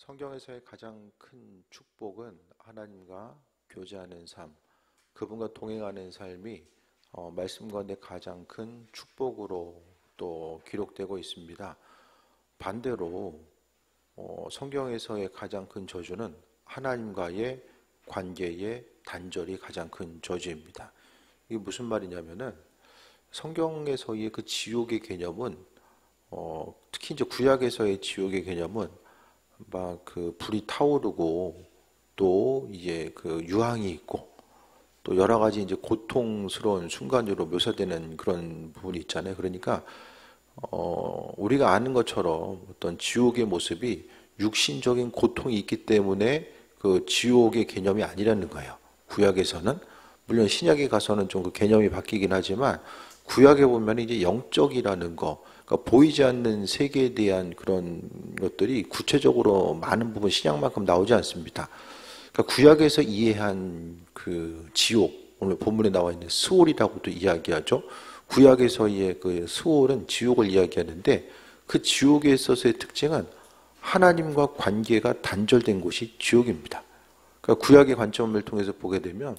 성경에서의 가장 큰 축복은 하나님과 교제하는 삶, 그분과 동행하는 삶이 말씀 가운데 가장 큰 축복으로 또 기록되고 있습니다. 반대로 성경에서의 가장 큰 저주는 하나님과의 관계의 단절이 가장 큰 저주입니다. 이게 무슨 말이냐면은 성경에서의 그 지옥의 개념은 특히 이제 구약에서의 지옥의 개념은 막 그 불이 타오르고 또 이제 그 유황이 있고 또 여러 가지 이제 고통스러운 순간으로 묘사되는 그런 부분이 있잖아요. 그러니까 우리가 아는 것처럼 어떤 지옥의 모습이 육신적인 고통이 있기 때문에 그 지옥의 개념이 아니라는 거예요. 구약에서는 물론 신약에 가서는 좀 그 개념이 바뀌긴 하지만 구약에 보면 이제 영적이라는 거, 그러니까 보이지 않는 세계에 대한 그런 것들이 구체적으로 많은 부분 신약만큼 나오지 않습니다. 그러니까 구약에서 이해한 그 지옥, 오늘 본문에 나와 있는 스올이라고도 이야기하죠. 구약에서의 그 스올은 지옥을 이야기하는데 그 지옥에 있어서의 특징은 하나님과 관계가 단절된 곳이 지옥입니다. 그러니까 구약의 관점을 통해서 보게 되면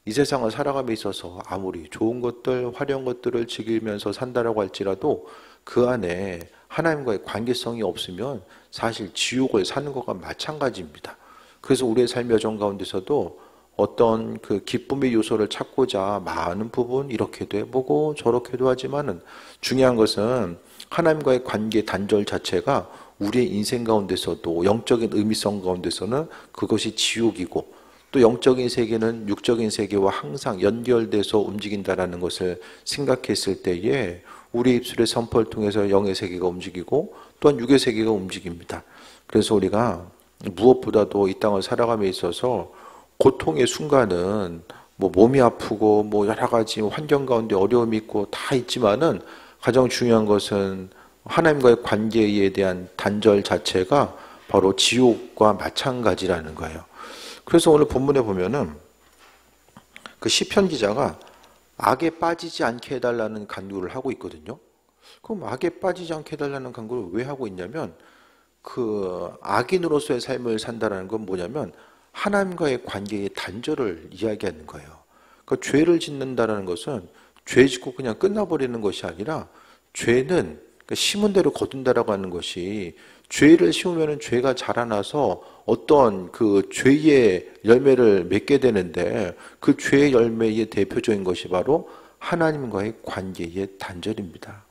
이 세상을 살아감에 있어서 아무리 좋은 것들, 화려한 것들을 즐기면서 산다라고 할지라도 그 안에 하나님과의 관계성이 없으면 사실 지옥을 사는 것과 마찬가지입니다. 그래서 우리의 삶의 여정 가운데서도 어떤 그 기쁨의 요소를 찾고자 많은 부분 이렇게도 해보고 저렇게도 하지만은 중요한 것은 하나님과의 관계 단절 자체가 우리의 인생 가운데서도 영적인 의미성 가운데서는 그것이 지옥이고 또 영적인 세계는 육적인 세계와 항상 연결돼서 움직인다라는 것을 생각했을 때에 우리 입술의 선포를 통해서 영의 세계가 움직이고 또한 육의 세계가 움직입니다. 그래서 우리가 무엇보다도 이 땅을 살아감에 있어서 고통의 순간은 뭐 몸이 아프고 뭐 여러 가지 환경 가운데 어려움이 있고 다 있지만은 가장 중요한 것은 하나님과의 관계에 대한 단절 자체가 바로 지옥과 마찬가지라는 거예요. 그래서 오늘 본문에 보면은 그 시편 기자가 악에 빠지지 않게 해달라는 간구를 하고 있거든요. 그럼 악에 빠지지 않게 해달라는 간구를 왜 하고 있냐면 그 악인으로서의 삶을 산다는 건 뭐냐면 하나님과의 관계의 단절을 이야기하는 거예요. 그러니까 죄를 짓는다는 것은 죄 짓고 그냥 끝나버리는 것이 아니라 죄는 심은 대로 거둔다라고 하는 것이 죄를 심으면 죄가 자라나서 어떤 그 죄의 열매를 맺게 되는데 그 죄의 열매의 대표적인 것이 바로 하나님과의 관계의 단절입니다.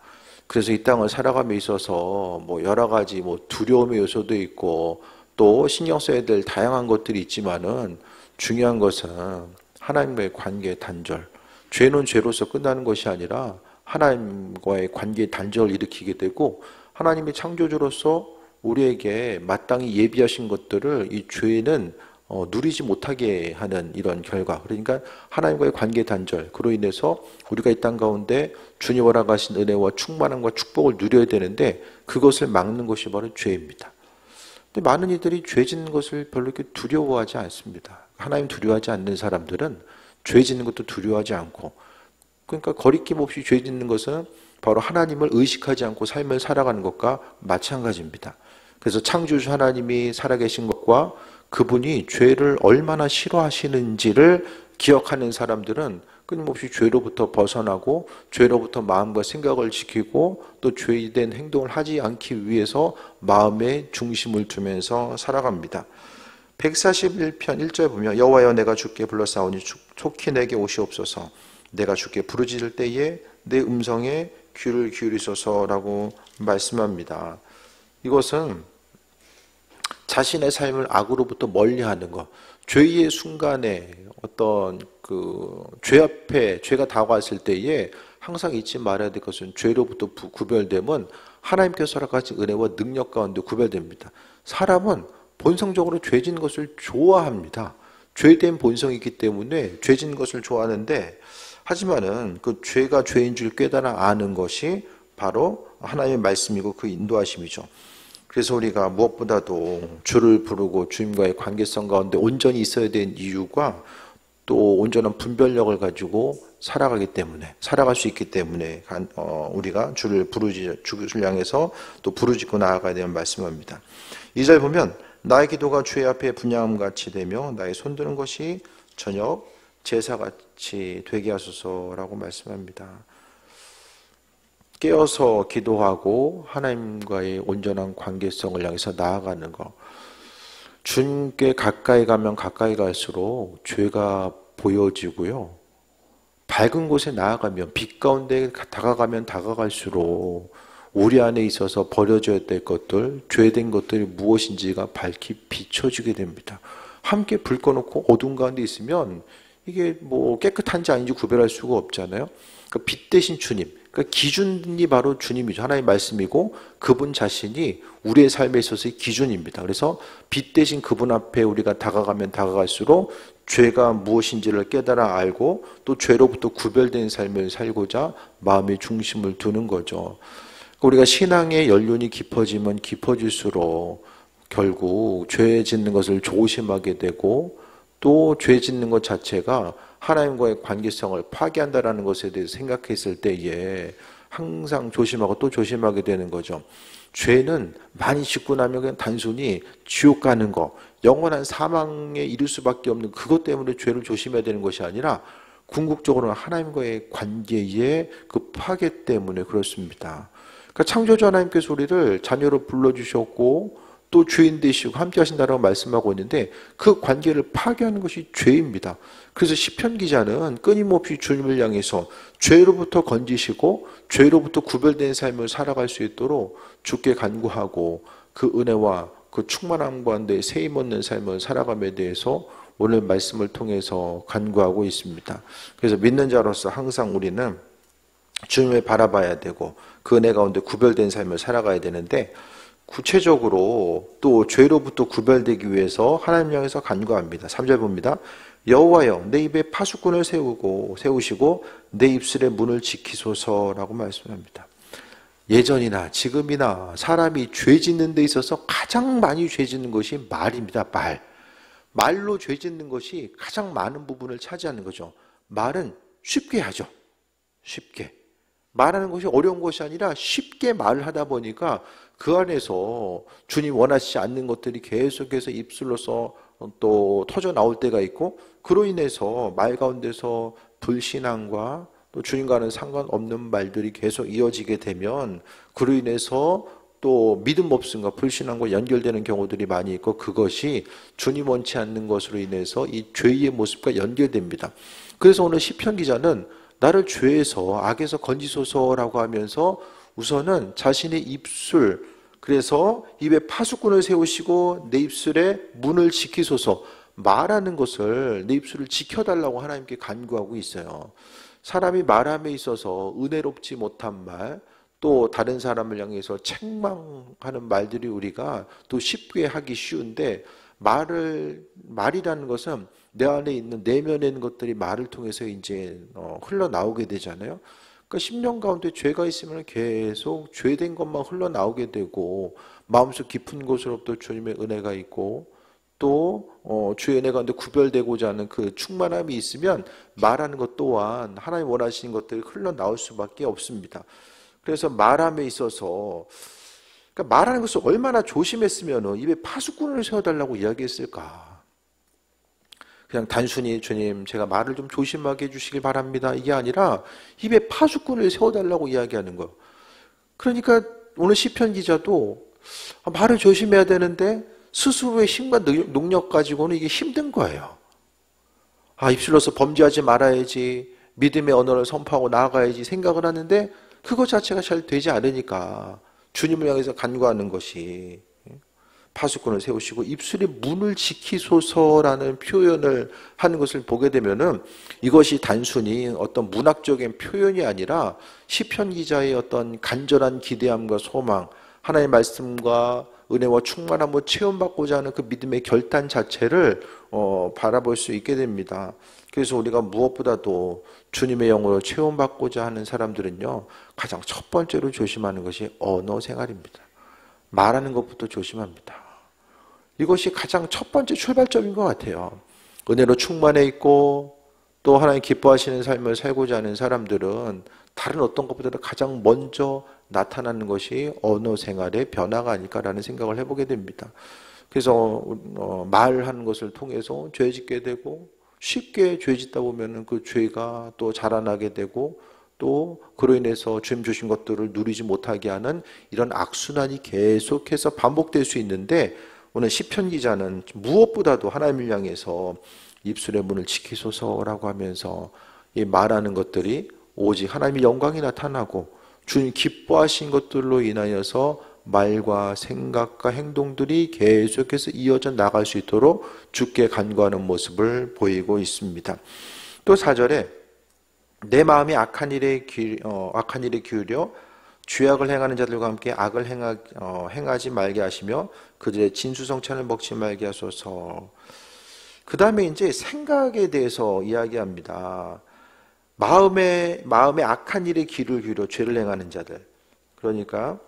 그래서 이 땅을 살아감에 있어서 뭐 여러 가지 뭐 두려움의 요소도 있고 또 신경 써야 될 다양한 것들이 있지만은 중요한 것은 하나님과의 관계의 단절. 죄는 죄로서 끝나는 것이 아니라 하나님과의 관계의 단절을 일으키게 되고 하나님의 창조주로서 우리에게 마땅히 예비하신 것들을 이 죄는 누리지 못하게 하는 이런 결과. 그러니까 하나님과의 관계 단절. 그로 인해서 우리가 이 땅 가운데 주님 허락하신 은혜와 충만함과 축복을 누려야 되는데 그것을 막는 것이 바로 죄입니다. 근데 많은 이들이 죄 짓는 것을 별로 이렇게 두려워하지 않습니다. 하나님 두려워하지 않는 사람들은 죄 짓는 것도 두려워하지 않고 그러니까 거리낌 없이 죄 짓는 것은 바로 하나님을 의식하지 않고 삶을 살아가는 것과 마찬가지입니다. 그래서 창조주 하나님이 살아계신 것과 그분이 죄를 얼마나 싫어하시는지를 기억하는 사람들은 끊임없이 죄로부터 벗어나고 죄로부터 마음과 생각을 지키고 또 죄된 행동을 하지 않기 위해서 마음의 중심을 두면서 살아갑니다. 141편 1절 보면 여호와여 내가 주께 불러싸우니 속히 내게 오시옵소서 내가 주께 부르짖을 때에 내 음성에 귀를 기울이소서라고 말씀합니다. 이것은 자신의 삶을 악으로부터 멀리하는 것, 죄의 순간에 어떤 그 죄 앞에 죄가 다가왔을 때에 항상 잊지 말아야 될 것은 죄로부터 구별됨은 하나님께서 허락하신 은혜와 능력 가운데 구별됩니다. 사람은 본성적으로 죄 짓는 것을 좋아합니다. 죄된 본성이 있기 때문에 죄 짓는 것을 좋아하는데 하지만은 그 죄가 죄인 줄 깨달아 아는 것이 바로 하나님의 말씀이고 그 인도하심이죠. 그래서 우리가 무엇보다도 주를 부르고 주님과의 관계성 가운데 온전히 있어야 되는 이유가 또 온전한 분별력을 가지고 살아갈 수 있기 때문에 우리가 주를 향해서 또 부르짖고 나아가야 되는 말씀입니다. 2절 보면 나의 기도가 주의 앞에 분향함같이 되며 나의 손드는 것이 저녁 제사같이 되게 하소서라고 말씀합니다. 깨어서 기도하고 하나님과의 온전한 관계성을 향해서 나아가는 것. 주님께 가까이 가면 가까이 갈수록 죄가 보여지고요. 밝은 곳에 나아가면, 빛 가운데 다가가면 다가갈수록 우리 안에 있어서 버려져야 될 것들, 죄된 것들이 무엇인지가 밝히 비춰지게 됩니다. 함께 불 꺼놓고 어둠 가운데 있으면 이게 뭐 깨끗한지 아닌지 구별할 수가 없잖아요. 그러니까 빛 대신 주님, 그러니까 기준이 바로 주님이죠. 하나님의 말씀이고 그분 자신이 우리의 삶에 있어서의 기준입니다. 그래서 빛 대신 그분 앞에 우리가 다가가면 다가갈수록 죄가 무엇인지를 깨달아 알고 또 죄로부터 구별된 삶을 살고자 마음의 중심을 두는 거죠. 우리가 신앙의 연륜이 깊어지면 깊어질수록 결국 죄 짓는 것을 조심하게 되고 또 죄 짓는 것 자체가 하나님과의 관계성을 파괴한다는 것에 대해서 생각했을 때에 항상 조심하고 또 조심하게 되는 거죠. 죄는 많이 짓고 나면 그냥 단순히 지옥 가는 거, 영원한 사망에 이를 수밖에 없는 그것 때문에 죄를 조심해야 되는 것이 아니라 궁극적으로는 하나님과의 관계의 그 파괴 때문에 그렇습니다. 그러니까 창조주 하나님께서 우리를 자녀로 불러주셨고 또 주인 되시고 함께 하신다라고 말씀하고 있는데 그 관계를 파괴하는 것이 죄입니다. 그래서 시편 기자는 끊임없이 주님을 향해서 죄로부터 건지시고 죄로부터 구별된 삶을 살아갈 수 있도록 주께 간구하고 그 은혜와 그 충만함 가운데 세임 얻는 삶을 살아감에 대해서 오늘 말씀을 통해서 간구하고 있습니다. 그래서 믿는 자로서 항상 우리는 주님을 바라봐야 되고 그 은혜 가운데 구별된 삶을 살아가야 되는데 구체적으로 또 죄로부터 구별되기 위해서 하나님 향해서 간구합니다. 3절 봅니다. 여호와여 내 입에 파수꾼을 세우시고 내 입술의 문을 지키소서라고 말씀합니다. 예전이나 지금이나 사람이 죄 짓는 데 있어서 가장 많이 죄 짓는 것이 말입니다. 말로 죄 짓는 것이 가장 많은 부분을 차지하는 거죠. 말은 쉽게 하죠. 쉽게. 말하는 것이 어려운 것이 아니라 쉽게 말을 하다 보니까 그 안에서 주님 원하시지 않는 것들이 계속해서 입술로서 또 터져 나올 때가 있고 그로 인해서 말 가운데서 불신앙과 또 주님과는 상관없는 말들이 계속 이어지게 되면 그로 인해서 또 믿음 없음과 불신앙과 연결되는 경우들이 많이 있고 그것이 주님 원치 않는 것으로 인해서 이 죄의 모습과 연결됩니다. 그래서 오늘 시편 기자는 나를 죄에서 악에서 건지소서라고 하면서 우선은 자신의 입술, 그래서 입에 파수꾼을 세우시고 내 입술에 문을 지키소서, 말하는 것을 내 입술을 지켜달라고 하나님께 간구하고 있어요. 사람이 말함에 있어서 은혜롭지 못한 말, 또 다른 사람을 향해서 책망하는 말들이 우리가 또 쉽게 하기 쉬운데 말이라는 것은 내 안에 있는 내면에 있는 것들이 말을 통해서 이제 흘러나오게 되잖아요. 그러니까 심령 가운데 죄가 있으면 계속 죄된 것만 흘러나오게 되고 마음속 깊은 곳으로부터 주님의 은혜가 있고 또 주의 은혜 가운데 구별되고자 하는 그 충만함이 있으면 말하는 것 또한 하나님 원하시는 것들이 흘러나올 수밖에 없습니다. 그래서 말함에 있어서 그러니까 말하는 것을 얼마나 조심했으면 입에 파수꾼을 세워달라고 이야기했을까. 그냥 단순히 주님 제가 말을 좀 조심하게 해주시길 바랍니다 이게 아니라 입에 파수꾼을 세워달라고 이야기하는 거예요. 그러니까 오늘 시편 기자도 말을 조심해야 되는데 스스로의 힘과 능력 가지고는 이게 힘든 거예요. 입술로서 범죄하지 말아야지, 믿음의 언어를 선포하고 나아가야지 생각을 하는데 그것 자체가 잘 되지 않으니까 주님을 향해서 간구하는 것이 파수꾼을 세우시고 입술의 문을 지키소서라는 표현을 하는 것을 보게 되면은 이것이 단순히 어떤 문학적인 표현이 아니라 시편 기자의 어떤 간절한 기대함과 소망, 하나님의 말씀과 은혜와 충만함을 체험받고자 하는 그 믿음의 결단 자체를 바라볼 수 있게 됩니다. 그래서 우리가 무엇보다도 주님의 영으로 체험받고자 하는 사람들은요, 가장 첫 번째로 조심하는 것이 언어 생활입니다. 말하는 것부터 조심합니다. 이것이 가장 첫 번째 출발점인 것 같아요. 은혜로 충만해 있고 또 하나님 기뻐하시는 삶을 살고자 하는 사람들은 다른 어떤 것보다도 가장 먼저 나타나는 것이 언어 생활의 변화가 아닐까라는 생각을 해보게 됩니다. 그래서 말하는 것을 통해서 죄 짓게 되고, 쉽게 죄 짓다 보면 그 죄가 또 자라나게 되고, 또 그로 인해서 주님 주신 것들을 누리지 못하게 하는 이런 악순환이 계속해서 반복될 수 있는데, 오늘 시편 기자는 무엇보다도 하나님을 향해서 입술의 문을 지키소서라고 하면서 이 말하는 것들이 오직 하나님의 영광이 나타나고 주님 기뻐하신 것들로 인하여서 말과 생각과 행동들이 계속해서 이어져 나갈 수 있도록 주께 간구하는 모습을 보이고 있습니다. 또 4절에 내 마음이 악한 일에 기울여 죄악을 행하는 자들과 함께 악을 행하지 말게 하시며 그들의 진수성찬을 먹지 말게 하소서. 그 다음에 이제 생각에 대해서 이야기합니다. 마음에 악한 일에 귀를 기울여 죄를 행하는 자들, 그러니까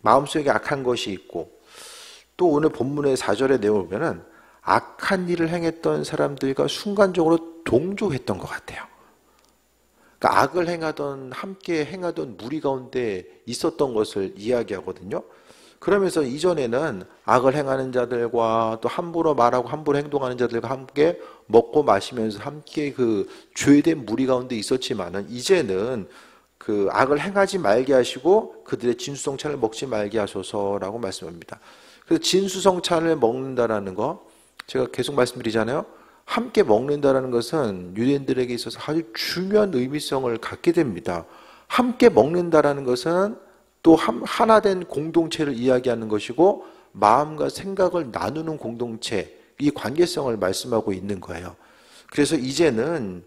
마음속에 악한 것이 있고, 또 오늘 본문의 4절의 내용을 보면 악한 일을 행했던 사람들과 순간적으로 동조했던 것 같아요. 그러니까 악을 행하던, 함께 행하던 무리 가운데 있었던 것을 이야기하거든요. 그러면서 이전에는 악을 행하는 자들과 또 함부로 말하고 함부로 행동하는 자들과 함께 먹고 마시면서 함께 그 죄된 무리 가운데 있었지만은, 이제는 그 악을 행하지 말게 하시고 그들의 진수성찬을 먹지 말게 하소서라고 말씀합니다. 그래서 진수성찬을 먹는다라는 거, 제가 계속 말씀드리잖아요. 함께 먹는다라는 것은 유대인들에게 있어서 아주 중요한 의미성을 갖게 됩니다. 함께 먹는다라는 것은 또 하나된 공동체를 이야기하는 것이고, 마음과 생각을 나누는 공동체, 이 관계성을 말씀하고 있는 거예요. 그래서 이제는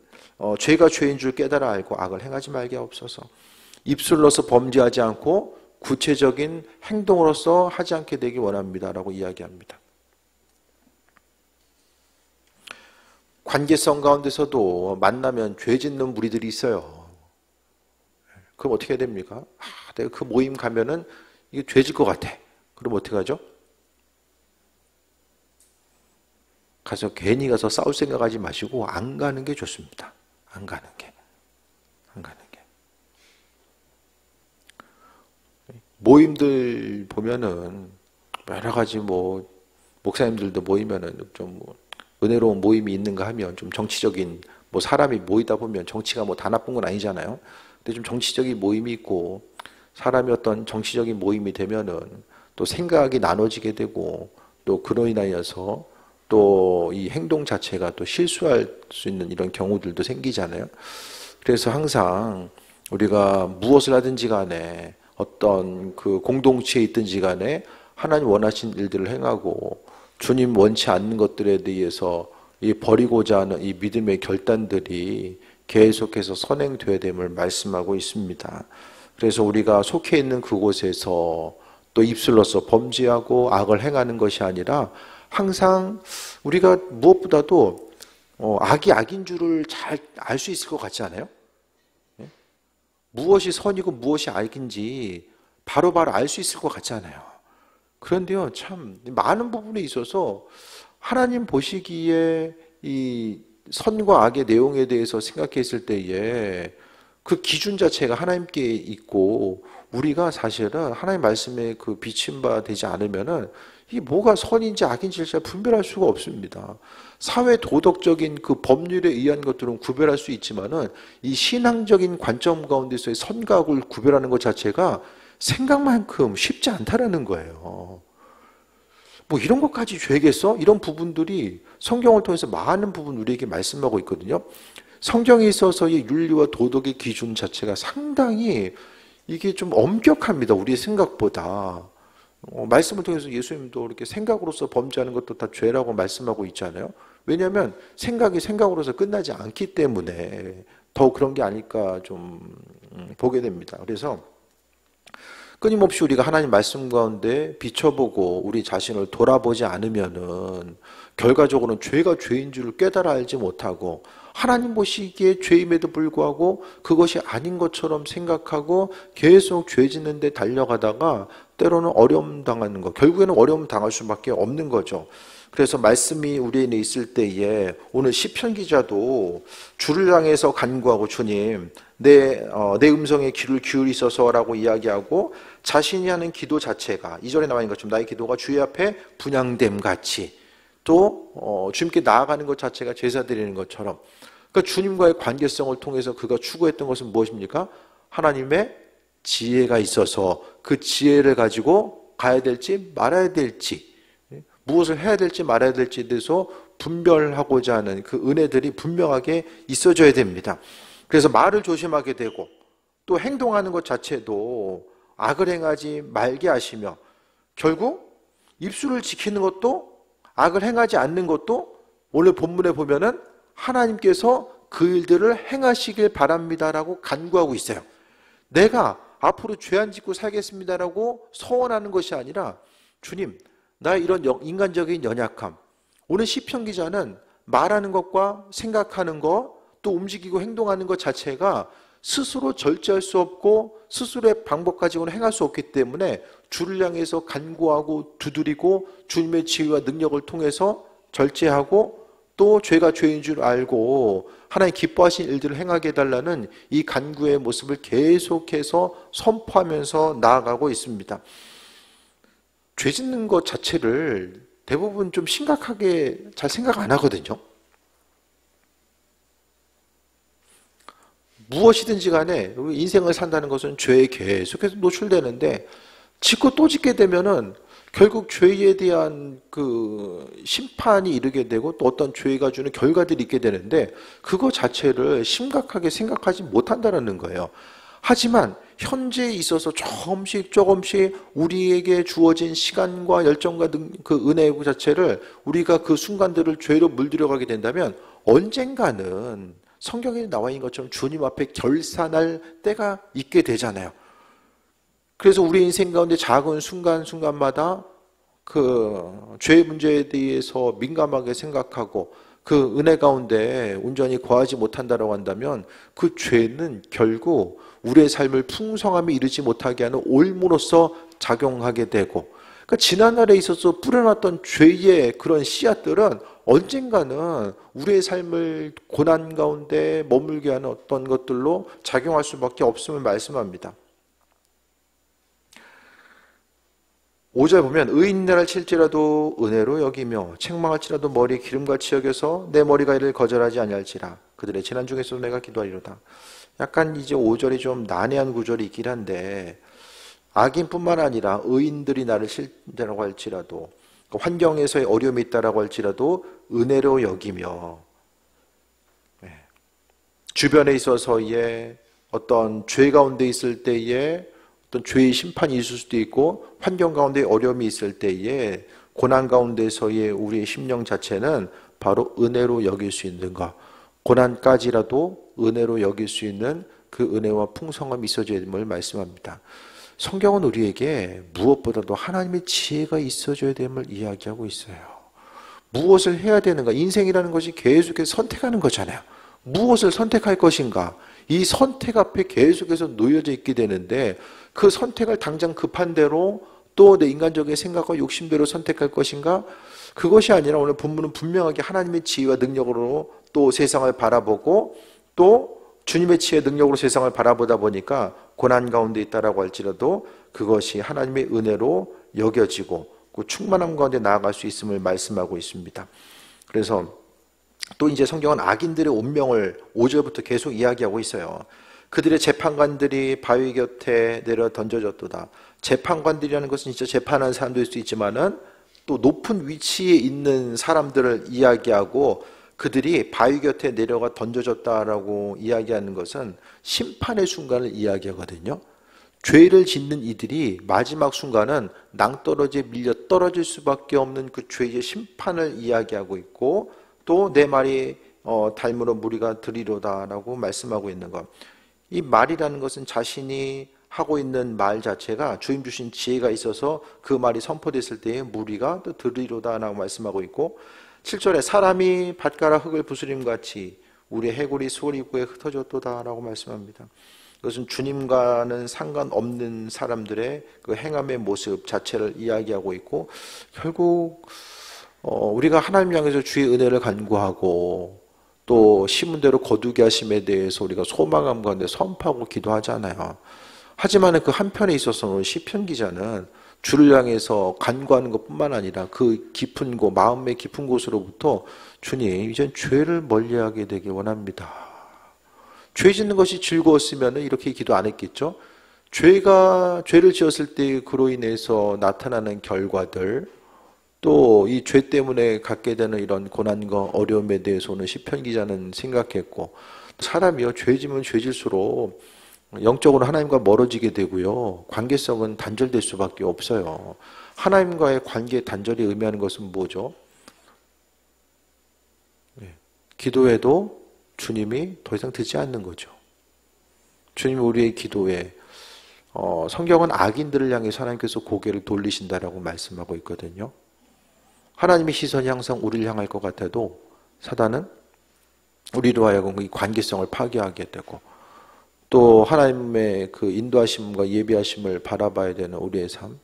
죄가 죄인 줄 깨달아 알고 악을 행하지 말게 하옵소서. 입술로서 범죄하지 않고 구체적인 행동으로서 하지 않게 되기 원합니다라고 이야기합니다. 관계성 가운데서도 만나면 죄 짓는 무리들이 있어요. 그럼 어떻게 해야 됩니까? 내가 그 모임 가면은 이게 죄 질 것 같아. 그럼 어떻게 하죠? 가서 괜히 가서 싸울 생각하지 마시고 안 가는 게 좋습니다. 안 가는 게. 모임들 보면은 여러 가지 목사님들도 모이면은 좀 은혜로운 모임이 있는가 하면 좀 정치적인 사람이 모이다 보면 정치가 다 나쁜 건 아니잖아요. 근데 좀 정치적인 모임이 있고, 사람이 어떤 정치적인 모임이 되면은 또 생각이 나눠지게 되고, 또 그로 인하여서 또 이 행동 자체가 또 실수할 수 있는 이런 경우들도 생기잖아요. 그래서 항상 우리가 무엇을 하든지 간에, 어떤 그 공동체에 있든지 간에 하나님 원하신 일들을 행하고 주님 원치 않는 것들에 대해서 이 버리고자 하는 이 믿음의 결단들이 계속해서 선행되어야 됨을 말씀하고 있습니다. 그래서 우리가 속해 있는 그곳에서 또 입술로서 범죄하고 악을 행하는 것이 아니라, 항상 우리가 무엇보다도 악이 악인 줄을 잘 알 수 있을 것 같지 않아요? 무엇이 선이고 무엇이 악인지 바로바로 알 수 있을 것 같지 않아요? 그런데요, 참 많은 부분에 있어서 하나님 보시기에 이 선과 악의 내용에 대해서 생각했을 때에 그 기준 자체가 하나님께 있고, 우리가 사실은 하나님 말씀에 그 비친 바 되지 않으면은 이 뭐가 선인지 악인지를 잘 분별할 수가 없습니다. 사회 도덕적인 그 법률에 의한 것들은 구별할 수 있지만은 이 신앙적인 관점 가운데서의 선과 악을 구별하는 것 자체가 생각만큼 쉽지 않다라는 거예요. 이런 것까지 죄겠어? 이런 부분들이 성경을 통해서 많은 부분 우리에게 말씀하고 있거든요. 성경에 있어서의 윤리와 도덕의 기준 자체가 상당히 이게 좀 엄격합니다. 우리의 생각보다. 말씀을 통해서 예수님도 이렇게 생각으로서 범죄하는 것도 다 죄라고 말씀하고 있잖아요. 왜냐하면 생각이 생각으로서 끝나지 않기 때문에 더 그런 게 아닐까 좀 보게 됩니다. 그래서 끊임없이 우리가 하나님 말씀 가운데 비춰보고 우리 자신을 돌아보지 않으면은 결과적으로는 죄가 죄인 줄을 깨달아 알지 못하고, 하나님 보시기에 죄임에도 불구하고 그것이 아닌 것처럼 생각하고 계속 죄 짓는 데 달려가다가 때로는 어려움 당하는 거, 결국에는 어려움 당할 수밖에 없는 거죠. 그래서 말씀이 우리 안에 있을 때에 오늘 시편 기자도 주를 향해서 간구하고, 주님 내 음성에 귀를 기울이소서라고 이야기하고, 자신이 하는 기도 자체가 이절에 나와 있는 것처럼 나의 기도가 주의 앞에 분향됨 같이 또 주님께 나아가는 것 자체가 제사 드리는 것처럼 그러니까 주님과의 관계성을 통해서 그가 추구했던 것은 무엇입니까? 하나님의 지혜가 있어서 그 지혜를 가지고 가야 될지 말아야 될지 무엇을 해야 될지 말아야 될지에 대해서 분별하고자 하는 그 은혜들이 분명하게 있어져야 됩니다. 그래서 말을 조심하게 되고 또 행동하는 것 자체도 악을 행하지 말게 하시며 결국 입술을 지키는 것도 악을 행하지 않는 것도 오늘 본문에 보면은 하나님께서 그 일들을 행하시길 바랍니다라고 간구하고 있어요. 내가 앞으로 죄 안 짓고 살겠습니다라고 서원하는 것이 아니라 주님, 나의 이런 인간적인 연약함. 오늘 시편 기자는 말하는 것과 생각하는 것, 또 움직이고 행동하는 것 자체가 스스로 절제할 수 없고 스스로의 방법 가지고는 행할 수 없기 때문에 주를 향해서 간구하고 두드리고 주님의 지혜와 능력을 통해서 절제하고 또 죄가 죄인 줄 알고 하나님 기뻐하신 일들을 행하게 해달라는 이 간구의 모습을 계속해서 선포하면서 나아가고 있습니다. 죄 짓는 것 자체를 대부분 좀 심각하게 잘 생각 안 하거든요. 무엇이든지 간에 인생을 산다는 것은 죄에 계속해서 노출되는데 짓고 또 짓게 되면은 결국 죄에 대한 그 심판이 이르게 되고 또 어떤 죄가 주는 결과들이 있게 되는데 그거 자체를 심각하게 생각하지 못한다는 거예요. 하지만 현재에 있어서 조금씩 우리에게 주어진 시간과 열정과 그 은혜 자체를 우리가 그 순간들을 죄로 물들여가게 된다면 언젠가는 성경에 나와 있는 것처럼 주님 앞에 결산할 때가 있게 되잖아요. 그래서 우리 인생 가운데 작은 순간순간마다 그 죄의 문제에 대해서 민감하게 생각하고 그 은혜 가운데 온전히 거하지 못한다고 한다면 그 죄는 결국 우리의 삶을 풍성함에 이르지 못하게 하는 올무로서 작용하게 되고 그러니까 지난날에 있어서 뿌려놨던 죄의 그런 씨앗들은 언젠가는 우리의 삶을 고난 가운데 머물게 하는 어떤 것들로 작용할 수밖에 없음을 말씀합니다. 5절 보면 의인나를 칠지라도 은혜로 여기며 책망할지라도 머리에 기름같이 여겨서 내 머리가 이를 거절하지 아니할지라 그들의 재난 중에서도 내가 기도하리로다. 약간 이제 5절이 좀 난해한 구절이 있긴 한데 악인뿐만 아니라 의인들이 나를 칠지라고 할지라도 환경에서의 어려움이 있다라고 할지라도 은혜로 여기며 주변에 있어서의 어떤 죄 가운데 있을 때에 어떤 죄의 심판이 있을 수도 있고 환경 가운데 어려움이 있을 때에 고난 가운데서의 우리의 심령 자체는 바로 은혜로 여길 수 있는 것. 고난까지라도 은혜로 여길 수 있는 그 은혜와 풍성함이 있어져야 됨을 말씀합니다. 성경은 우리에게 무엇보다도 하나님의 지혜가 있어져야 됨을 이야기하고 있어요. 무엇을 해야 되는가? 인생이라는 것이 계속해서 선택하는 거잖아요. 무엇을 선택할 것인가? 이 선택 앞에 계속해서 놓여져 있게 되는데 그 선택을 당장 급한 대로 또 내 인간적인 생각과 욕심대로 선택할 것인가? 그것이 아니라 오늘 본문은 분명하게 하나님의 지혜와 능력으로 또 세상을 바라보고 또 주님의 지혜 능력으로 세상을 바라보다 보니까 고난 가운데 있다라고 할지라도 그것이 하나님의 은혜로 여겨지고 그 충만함 가운데 나아갈 수 있음을 말씀하고 있습니다. 그래서 또 이제 성경은 악인들의 운명을 5절부터 계속 이야기하고 있어요. 그들의 재판관들이 바위 곁에 내려 던져졌도다. 재판관들이라는 것은 진짜 재판하는 사람도 있을 수 있지만은 또 높은 위치에 있는 사람들을 이야기하고 그들이 바위 곁에 내려가 던져졌다라고 이야기하는 것은 심판의 순간을 이야기하거든요. 죄를 짓는 이들이 마지막 순간은 낭떠러지에 밀려 떨어질 수밖에 없는 그 죄의 심판을 이야기하고 있고 또 내 말이 닮으러 무리가 들이로다라고 말씀하고 있는 것. 이 말이라는 것은 자신이 하고 있는 말 자체가 주님 주신 지혜가 있어서 그 말이 선포됐을 때에 무리가 또 들이로다라고 말씀하고 있고 7절에 사람이 밭가라 흙을 부스림같이 우리의 해골이 수월 입구에 흩어졌도다라고 말씀합니다. 이것은 주님과는 상관없는 사람들의 그 행함의 모습 자체를 이야기하고 있고 결국 우리가 하나님 향해서 주의 은혜를 간구하고 또 심은 대로 거두게 하심에 대해서 우리가 소망함 가운데 선포하고 기도하잖아요. 하지만 그 한편에 있어서는 시편 기자는 주를 향해서 간구하는 것뿐만 아니라 그 깊은 곳, 마음의 깊은 곳으로부터 주님, 이젠 죄를 멀리하게 되길 원합니다. 죄 짓는 것이 즐거웠으면 이렇게 기도 안 했겠죠? 죄를 지었을 때 그로 인해서 나타나는 결과들, 또 이 죄 때문에 갖게 되는 이런 고난과 어려움에 대해서는 시편 기자는 생각했고, 사람이요, 죄 지면 죄질수록 영적으로 하나님과 멀어지게 되고요, 관계성은 단절될 수밖에 없어요. 하나님과의 관계 단절이 의미하는 것은 뭐죠? 기도해도 주님이 더 이상 듣지 않는 거죠. 주님이 우리의 기도에 성경은 악인들을 향해서 하나님께서 고개를 돌리신다라고 말씀하고 있거든요. 하나님의 시선이 항상 우리를 향할 것 같아도 사단은 우리로 하여금 이 관계성을 파괴하게 되고, 또 하나님의 그 인도하심과 예비하심을 바라봐야 되는 우리의 삶,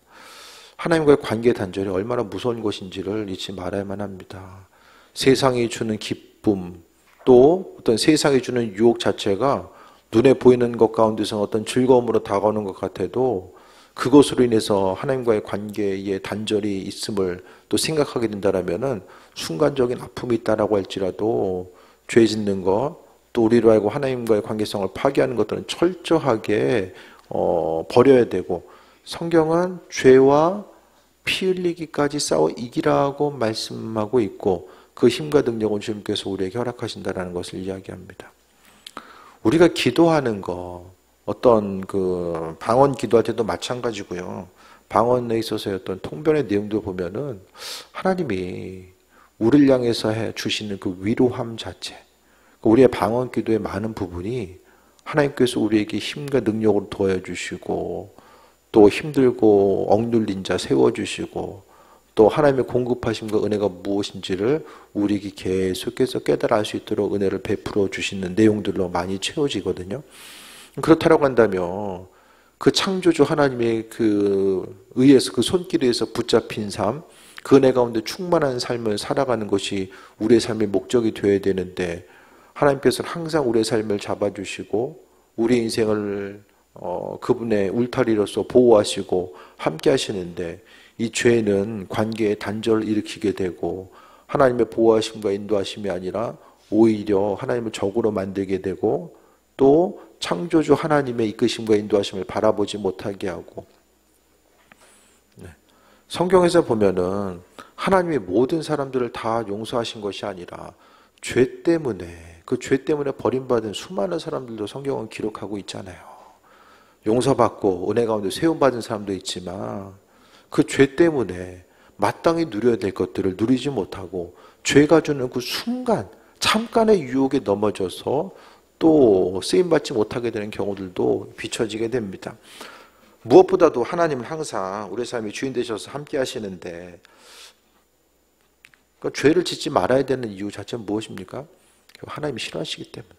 하나님과의 관계 단절이 얼마나 무서운 것인지를 잊지 말아야만 합니다. 세상이 주는 기쁨, 또 어떤 세상이 주는 유혹 자체가 눈에 보이는 것 가운데서 어떤 즐거움으로 다가오는 것 같아도 그것으로 인해서 하나님과의 관계에 단절이 있음을 또 생각하게 된다면 순간적인 아픔이 있다라고 할지라도 죄 짓는 것, 또 우리로 알고 하나님과의 관계성을 파괴하는 것들은 철저하게 버려야 되고, 성경은 죄와 피 흘리기까지 싸워 이기라고 말씀하고 있고, 그 힘과 능력은 주님께서 우리에게 허락하신다는 것을 이야기합니다. 우리가 기도하는 거, 어떤 그 방언 기도할 때도 마찬가지고요. 방언에 있어서의 어떤 통변의 내용도 보면은 하나님이 우리를 향해서 해 주시는 그 위로함 자체, 우리의 방언 기도의 많은 부분이 하나님께서 우리에게 힘과 능력으로 도와주시고, 또 힘들고 억눌린 자 세워주시고, 또 하나님의 공급하심과 은혜가 무엇인지를 우리에게 계속해서 깨달아 알 수 있도록 은혜를 베풀어 주시는 내용들로 많이 채워지거든요. 그렇다라고 한다면 그 창조주 하나님의 의해서, 그 손길에 의해서 붙잡힌 삶, 그 은혜 가운데 충만한 삶을 살아가는 것이 우리의 삶의 목적이 되어야 되는데, 하나님께서는 항상 우리의 삶을 잡아주시고 우리 인생을 그분의 울타리로서 보호하시고 함께 하시는데, 이 죄는 관계의 단절을 일으키게 되고 하나님의 보호하심과 인도하심이 아니라 오히려 하나님을 적으로 만들게 되고, 또 창조주 하나님의 이끄심과 인도하심을 바라보지 못하게 하고, 성경에서 보면은 하나님의 모든 사람들을 다 용서하신 것이 아니라 죄 때문에, 그 죄 때문에 버림받은 수많은 사람들도 성경은 기록하고 있잖아요. 용서받고 은혜 가운데 세움받은 사람도 있지만 그 죄 때문에 마땅히 누려야 될 것들을 누리지 못하고 죄가 주는 그 순간 잠깐의 유혹에 넘어져서 또 쓰임받지 못하게 되는 경우들도 비춰지게 됩니다. 무엇보다도 하나님은 항상 우리 삶의 주인 되셔서 함께 하시는데, 그러니까 죄를 짓지 말아야 되는 이유 자체는 무엇입니까? 하나님이 싫어하시기 때문에.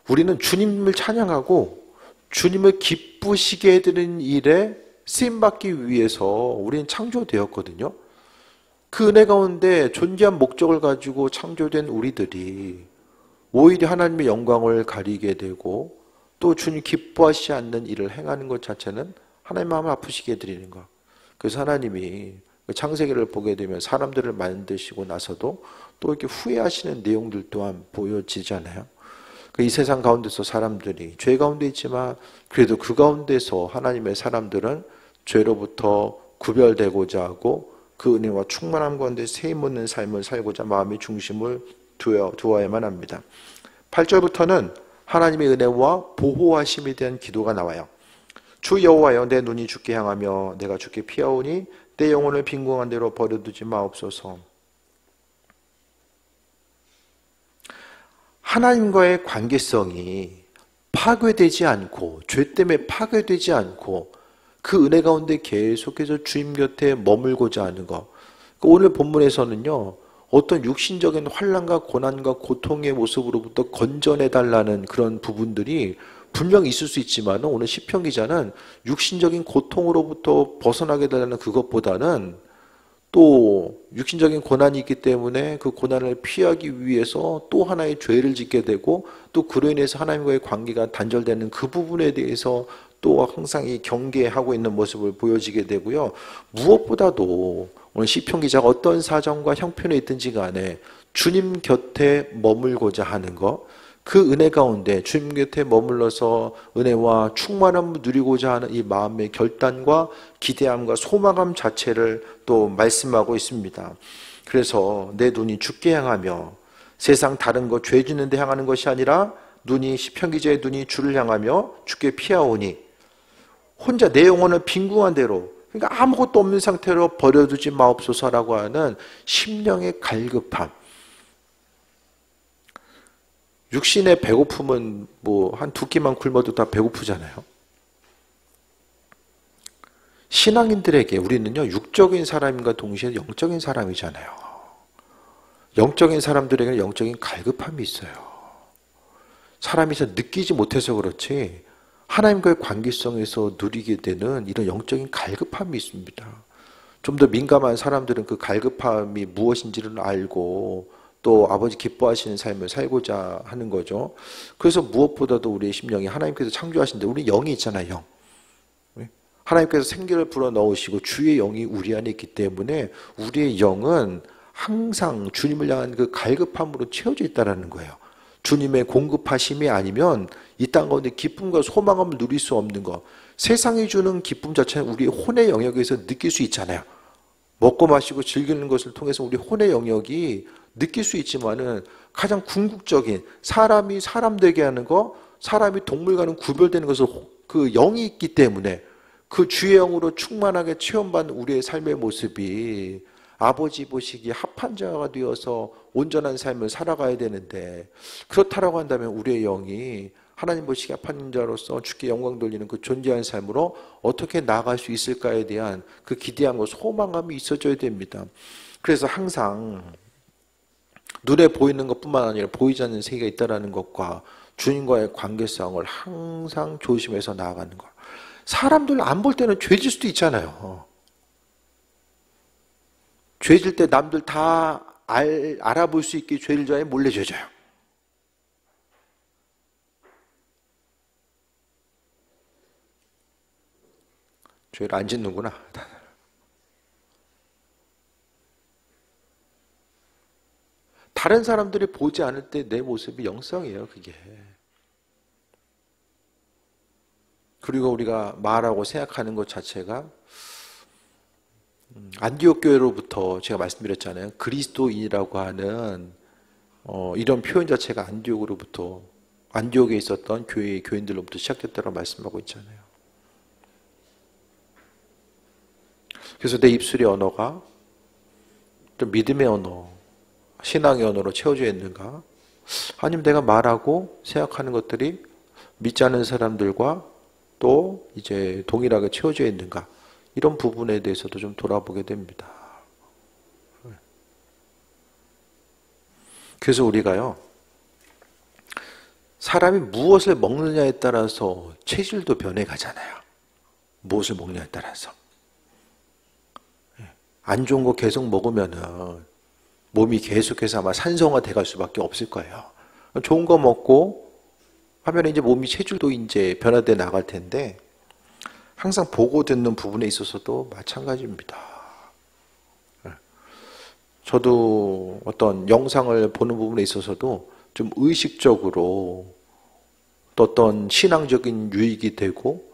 우리는 주님을 찬양하고 주님을 기쁘시게 해드리는 일에 쓰임받기 위해서 우리는 창조되었거든요. 그 은혜 가운데 존귀한 목적을 가지고 창조된 우리들이 오히려 하나님의 영광을 가리게 되고, 또 주님 기뻐하시지 않는 일을 행하는 것 자체는 하나님 마음 아프시게 해드리는 것. 그래서 하나님이 창세기를 보게 되면 사람들을 만드시고 나서도 또 이렇게 후회하시는 내용들 또한 보여지잖아요. 이 세상 가운데서 사람들이 죄 가운데 있지만 그래도 그 가운데서 하나님의 사람들은 죄로부터 구별되고자 하고 그 은혜와 충만함 가운데 세임 있는 삶을 살고자 마음의 중심을 두어야만 합니다. 8절부터는 하나님의 은혜와 보호하심에 대한 기도가 나와요. 주 여호와여, 내 눈이 주께 향하며 내가 주께 피하오니 내 영혼을 빈궁한 대로 버려두지 마옵소서. 하나님과의 관계성이 파괴되지 않고, 죄 때문에 파괴되지 않고 그 은혜 가운데 계속해서 주님 곁에 머물고자 하는 것. 오늘 본문에서는요, 어떤 육신적인 환난과 고난과 고통의 모습으로부터 건져내달라는 그런 부분들이 분명히 있을 수 있지만, 오늘 시편 기자는 육신적인 고통으로부터 벗어나게 달라는 그것보다는 또 육신적인 고난이 있기 때문에 그 고난을 피하기 위해서 또 하나의 죄를 짓게 되고 또 그로 인해서 하나님과의 관계가 단절되는 그 부분에 대해서 또 항상 이 경계하고 있는 모습을 보여지게 되고요. 무엇보다도 오늘 시편 기자가 어떤 사정과 형편에 있든지 간에 주님 곁에 머물고자 하는 것, 그 은혜 가운데 주님 곁에 머물러서 은혜와 충만함을 누리고자 하는 이 마음의 결단과 기대함과 소망함 자체를 또 말씀하고 있습니다. 그래서 내 눈이 주께 향하며 세상 다른 것 죄 짓는 데 향하는 것이 아니라 눈이 시편 기자의 눈이 주를 향하며 주께 피하오니 혼자 내 영혼을 빈궁한 대로, 그러니까 아무것도 없는 상태로 버려두지 마옵소서라고 하는 심령의 갈급함. 육신의 배고픔은 뭐 한 두 끼만 굶어도 다 배고프잖아요. 신앙인들에게 우리는요, 육적인 사람과 동시에 영적인 사람이잖아요. 영적인 사람들에게는 영적인 갈급함이 있어요. 사람이 잘 느끼지 못해서 그렇지 하나님과의 관계성에서 누리게 되는 이런 영적인 갈급함이 있습니다. 좀 더 민감한 사람들은 그 갈급함이 무엇인지를 알고 또 아버지 기뻐하시는 삶을 살고자 하는 거죠. 그래서 무엇보다도 우리의 심령이 하나님께서 창조하신 데 우리 영이 있잖아요. 영. 하나님께서 생기를 불어넣으시고 주의 영이 우리 안에 있기 때문에 우리의 영은 항상 주님을 향한 그 갈급함으로 채워져 있다는 거예요. 주님의 공급하심이 아니면 이 땅 가운데 기쁨과 소망함을 누릴 수 없는 것. 세상이 주는 기쁨 자체는 우리의 혼의 영역에서 느낄 수 있잖아요. 먹고 마시고 즐기는 것을 통해서 우리 혼의 영역이 느낄 수 있지만은 가장 궁극적인 사람이 사람 되게 하는 거, 사람이 동물과는 구별되는 것을 그 영이 있기 때문에 그 주의 영으로 충만하게 체험받는 우리의 삶의 모습이 아버지 보시기에 합한 자가 되어서 온전한 삶을 살아가야 되는데, 그렇다라고 한다면 우리의 영이 하나님 보시기에 합한 자로서 주께 영광 돌리는 그 존재한 삶으로 어떻게 나아갈 수 있을까에 대한 그 기대함과 소망감이 있어져야 됩니다. 그래서 항상 눈에 보이는 것뿐만 아니라 보이지 않는 세계가 있다는 것과 주님과의 관계성을 항상 조심해서 나아가는 것. 사람들 안 볼 때는 죄질 수도 있잖아요. 죄질 때 남들 다 알아볼 수 있게 죄를 져야 몰래 죄져요. 죄를 안 짓는구나. 다른 사람들이 보지 않을 때 내 모습이 영성이에요, 그게. 그리고 우리가 말하고 생각하는 것 자체가 안디옥 교회로부터 제가 말씀드렸잖아요. 그리스도인이라고 하는 이런 표현 자체가 안디옥에 있었던 교회의 교인들로부터 시작됐다고 말씀하고 있잖아요. 그래서 내 입술의 언어가 좀 믿음의 언어, 신앙의 언어로 채워져 있는가? 아니면 내가 말하고 생각하는 것들이 믿지 않는 사람들과 또 이제 동일하게 채워져 있는가? 이런 부분에 대해서도 좀 돌아보게 됩니다. 그래서 우리가요, 사람이 무엇을 먹느냐에 따라서 체질도 변해가잖아요. 무엇을 먹느냐에 따라서. 안 좋은 거 계속 먹으면은 몸이 계속해서 아마 산성화 돼갈 수밖에 없을 거예요. 좋은 거 먹고 하면 이제 몸이 체질도 이제 변화돼 나갈 텐데, 항상 보고 듣는 부분에 있어서도 마찬가지입니다. 저도 어떤 영상을 보는 부분에 있어서도 좀 의식적으로 또 어떤 신앙적인 유익이 되고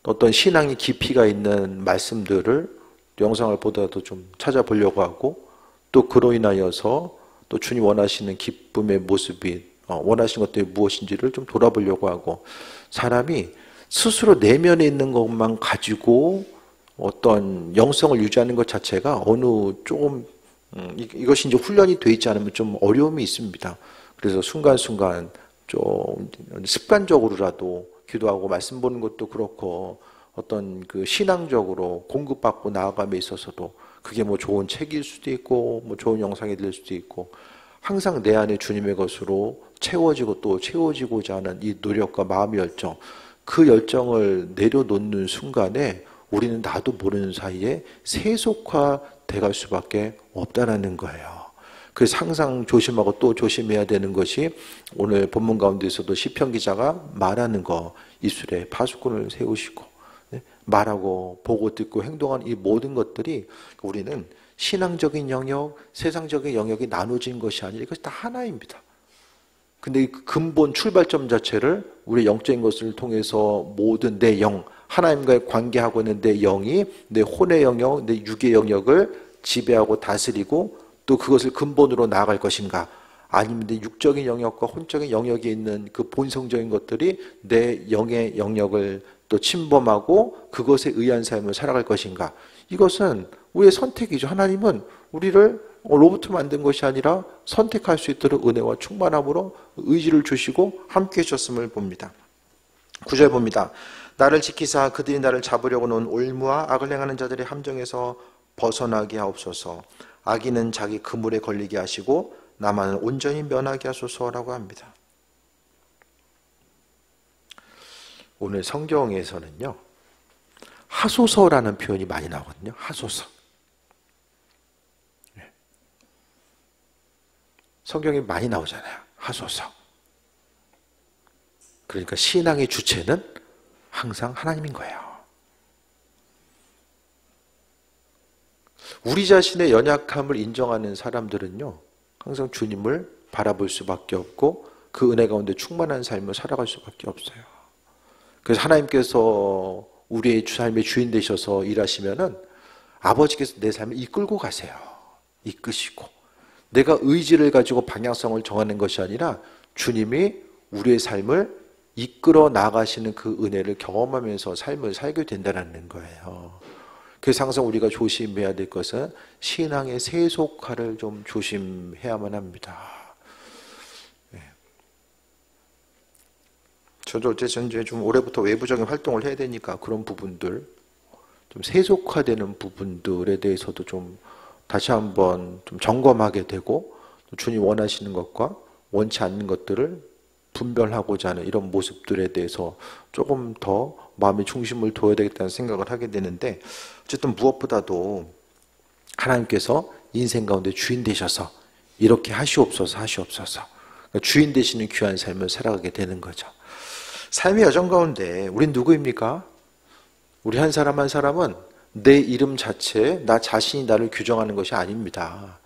어떤 신앙의 깊이가 있는 말씀들을 영상을 보다도 좀 찾아보려고 하고, 또 그로 인하여서 또 주님 원하시는 기쁨의 모습이 원하시는 것들이 무엇인지를 좀 돌아보려고 하고, 사람이 스스로 내면에 있는 것만 가지고 어떤 영성을 유지하는 것 자체가 조금 이것이 이제 훈련이 되어 있지 않으면 좀 어려움이 있습니다. 그래서 순간순간 좀 습관적으로라도 기도하고 말씀 보는 것도 그렇고, 어떤 그 신앙적으로 공급받고 나아감에 있어서도 그게 뭐 좋은 책일 수도 있고 뭐 좋은 영상이 될 수도 있고, 항상 내 안에 주님의 것으로 채워지고 또 채워지고자 하는 이 노력과 마음의 열정, 그 열정을 내려놓는 순간에 우리는 나도 모르는 사이에 세속화 돼갈 수밖에 없다라는 거예요. 그래서 항상 조심하고 또 조심해야 되는 것이 오늘 본문 가운데서도 시편 기자가 말하는 거, 입술에 파수꾼을 세우시고 말하고 보고 듣고 행동하는 이 모든 것들이 우리는 신앙적인 영역, 세상적인 영역이 나눠진 것이 아니라 이것이 다 하나입니다. 근데 이 근본 출발점 자체를 우리 영적인 것을 통해서 모든 내 영, 하나님과의 관계하고 있는 내 영이 내 혼의 영역, 내 육의 영역을 지배하고 다스리고 또 그것을 근본으로 나아갈 것인가, 아니면 내 육적인 영역과 혼적인 영역에 있는 그 본성적인 것들이 내 영의 영역을 또 침범하고 그것에 의한 삶을 살아갈 것인가. 이것은 우리의 선택이죠. 하나님은 우리를 로봇으로 만든 것이 아니라 선택할 수 있도록 은혜와 충만함으로 의지를 주시고 함께 해주셨음을 봅니다. 9절 봅니다. 나를 지키사 그들이 나를 잡으려고 놓은 올무와 악을 행하는 자들의 함정에서 벗어나게 하옵소서. 악인은 자기 그물에 걸리게 하시고 나만은 온전히 면하게 하소서라고 합니다. 오늘 성경에서는요, 하소서라는 표현이 많이 나오거든요. 하소서. 성경에 많이 나오잖아요. 하소서. 그러니까 신앙의 주체는 항상 하나님인 거예요. 우리 자신의 연약함을 인정하는 사람들은요, 항상 주님을 바라볼 수밖에 없고 그 은혜 가운데 충만한 삶을 살아갈 수밖에 없어요. 그래서 하나님께서 우리의 삶의 주인 되셔서 일하시면은 아버지께서 내 삶을 이끌고 가세요. 이끄시고. 내가 의지를 가지고 방향성을 정하는 것이 아니라 주님이 우리의 삶을 이끌어 나가시는 그 은혜를 경험하면서 삶을 살게 된다는 거예요. 그래서 항상 우리가 조심해야 될 것은 신앙의 세속화를 좀 조심해야만 합니다. 저도 어쨌든 이제 좀 올해부터 외부적인 활동을 해야 되니까 그런 부분들, 좀 세속화되는 부분들에 대해서도 좀 다시 한번 좀 점검하게 되고, 주님 원하시는 것과 원치 않는 것들을 분별하고자 하는 이런 모습들에 대해서 조금 더 마음의 중심을 둬야 되겠다는 생각을 하게 되는데, 어쨌든 무엇보다도 하나님께서 인생 가운데 주인 되셔서 이렇게 하시옵소서 그러니까 주인 되시는 귀한 삶을 살아가게 되는 거죠. 삶의 여정 가운데 우린 누구입니까? 우리 한 사람 한 사람은 내 이름 자체에 나 자신이 나를 규정하는 것이 아닙니다.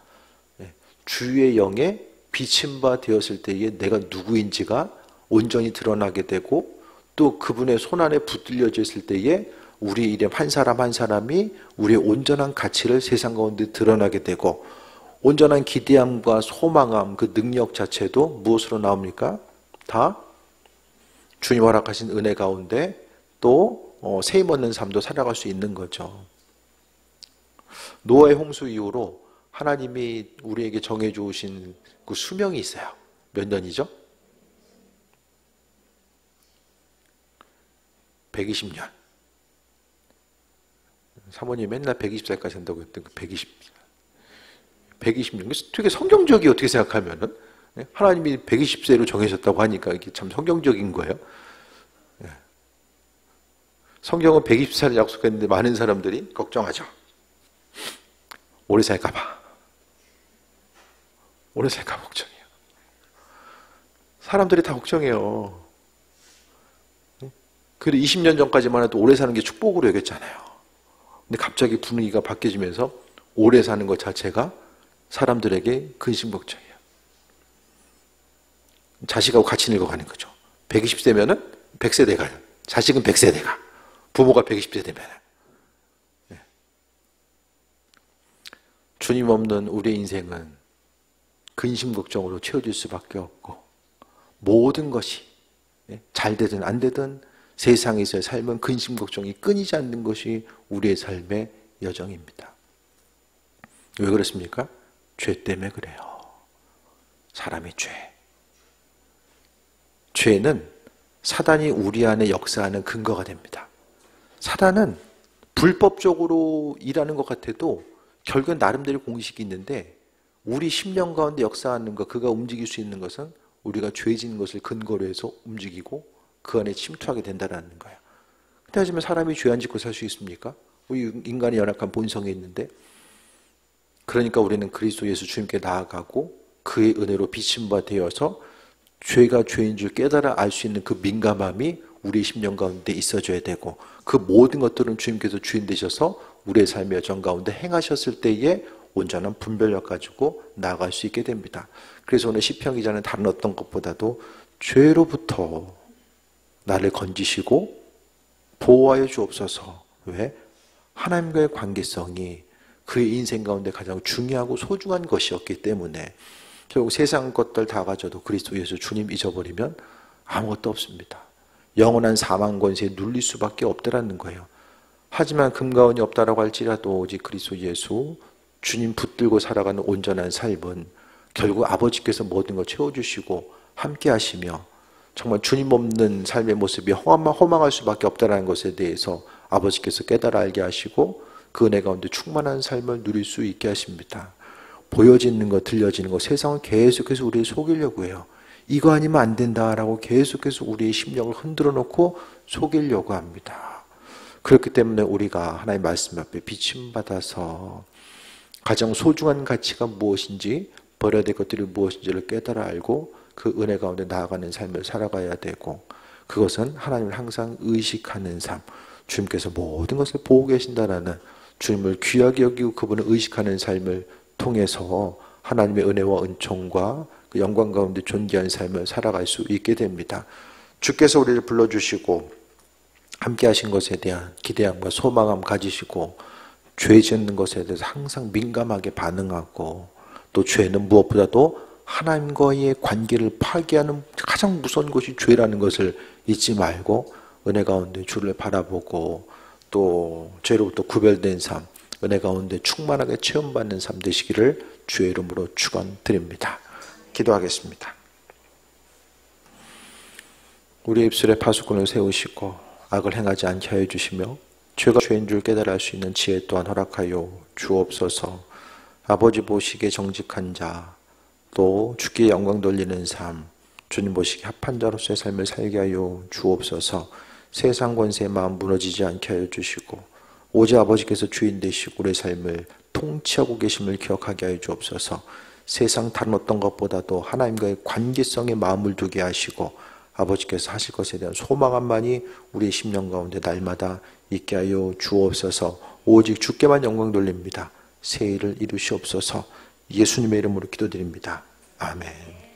주의 영에 비친 바 되었을 때에 내가 누구인지가 온전히 드러나게 되고, 또 그분의 손안에 붙들려져 있을 때에 우리 이름 한 사람 한 사람이 우리의 온전한 가치를 세상 가운데 드러나게 되고, 온전한 기대함과 소망함, 그 능력 자체도 무엇으로 나옵니까? 다 주님 허락하신 은혜 가운데 또 세임 얻는 삶도 살아갈 수 있는 거죠. 노아의 홍수 이후로 하나님이 우리에게 정해 주신 그 수명이 있어요. 몇 년이죠? 120년. 사모님이 맨날 120살까지 한다고 했던 그 120년. 되게 성경적이 어떻게 생각하면은 하나님이 120세로 정해졌다고 하니까 이게 참 성경적인 거예요. 성경은 120살을 약속했는데 많은 사람들이 걱정하죠. 오래 살까봐. 오래 살까 걱정해요. 사람들이 다 걱정해요. 그래도 20년 전까지만 해도 오래 사는 게 축복으로 여겼잖아요. 근데 갑자기 분위기가 바뀌어지면서 오래 사는 것 자체가 사람들에게 근심 걱정이에요. 자식하고 같이 늙어가는 거죠. 120세면은 100세 돼가요. 자식은 100세 돼가. 부모가 120세 되면. 주님 없는 우리의 인생은 근심 걱정으로 채워질 수밖에 없고, 모든 것이 잘 되든 안 되든 세상에서의 삶은 근심 걱정이 끊이지 않는 것이 우리의 삶의 여정입니다. 왜 그렇습니까? 죄 때문에 그래요. 사람의 죄. 죄는 사단이 우리 안에 역사하는 근거가 됩니다. 사단은 불법적으로 일하는 것 같아도 결국은 나름대로 공식이 있는데, 우리 심령 가운데 역사하는 것, 그가 움직일 수 있는 것은 우리가 죄진 것을 근거로 해서 움직이고 그 안에 침투하게 된다는 거예요. 근데 하지만 사람이 죄 안 짓고 살 수 있습니까? 우리 인간의 연약한 본성이 있는데, 그러니까 우리는 그리스도 예수 주님께 나아가고 그의 은혜로 비친 바 되어서 죄가 죄인 줄 깨달아 알 수 있는 그 민감함이 우리의 심령 가운데 있어져야 되고, 그 모든 것들은 주님께서 주인 되셔서 우리의 삶의 여정 가운데 행하셨을 때에 온전한 분별력 가지고 나아갈 수 있게 됩니다. 그래서 오늘 시편 기자는 다른 어떤 것보다도 죄로부터 나를 건지시고 보호하여 주옵소서. 왜? 하나님과의 관계성이 그의 인생 가운데 가장 중요하고 소중한 것이었기 때문에. 결국 세상 것들 다 가져도 그리스도 예수 주님 잊어버리면 아무것도 없습니다. 영원한 사망 권세에 눌릴 수밖에 없다라는 거예요. 하지만 금가은이 없다라고 할지라도 오직 그리스도 예수 주님 붙들고 살아가는 온전한 삶은 결국 아버지께서 모든 걸 채워주시고 함께 하시며, 정말 주님 없는 삶의 모습이 허망할 수밖에 없다는 것에 대해서 아버지께서 깨달아 알게 하시고 그 은혜 가운데 충만한 삶을 누릴 수 있게 하십니다. 보여지는 것, 들려지는 것, 세상은 계속해서 우리를 속이려고 해요. 이거 아니면 안 된다라고 계속해서 우리의 심령을 흔들어 놓고 속이려고 합니다. 그렇기 때문에 우리가 하나님의 말씀 앞에 비침받아서 가장 소중한 가치가 무엇인지, 버려야 될 것들이 무엇인지를 깨달아 알고 그 은혜 가운데 나아가는 삶을 살아가야 되고, 그것은 하나님을 항상 의식하는 삶, 주님께서 모든 것을 보고 계신다라는 주님을 귀하게 여기고 그분을 의식하는 삶을 통해서 하나님의 은혜와 은총과 그 영광 가운데 존귀한 삶을 살아갈 수 있게 됩니다. 주께서 우리를 불러주시고 함께 하신 것에 대한 기대함과 소망함 가지시고, 죄 짓는 것에 대해서 항상 민감하게 반응하고, 또 죄는 무엇보다도 하나님과의 관계를 파괴하는 가장 무서운 것이 죄라는 것을 잊지 말고 은혜 가운데 주를 바라보고 또 죄로부터 구별된 삶, 은혜 가운데 충만하게 체험받는 삶 되시기를 주의 이름으로 축원드립니다. 기도하겠습니다. 우리의 입술에 파수꾼을 세우시고 악을 행하지 않게 하여 주시며 죄가 죄인 줄 깨달아 알 수 있는 지혜 또한 허락하여 주옵소서. 아버지 보시기에 정직한 자, 또 주께 영광 돌리는 삶, 주님 보시기에 합한 자로서의 삶을 살게 하여 주옵소서. 세상 권세의 마음 무너지지 않게 하여 주시고 오직 아버지께서 주인 되시고 우리의 삶을 통치하고 계심을 기억하게 하여 주옵소서. 세상 다른 어떤 것보다도 하나님과의 관계성에 마음을 두게 하시고 아버지께서 하실 것에 대한 소망함만이 우리의 심령 가운데 날마다 있게 하여 주옵소서. 오직 주께만 영광 돌립니다. 새 일을 이루시옵소서. 예수님의 이름으로 기도드립니다. 아멘.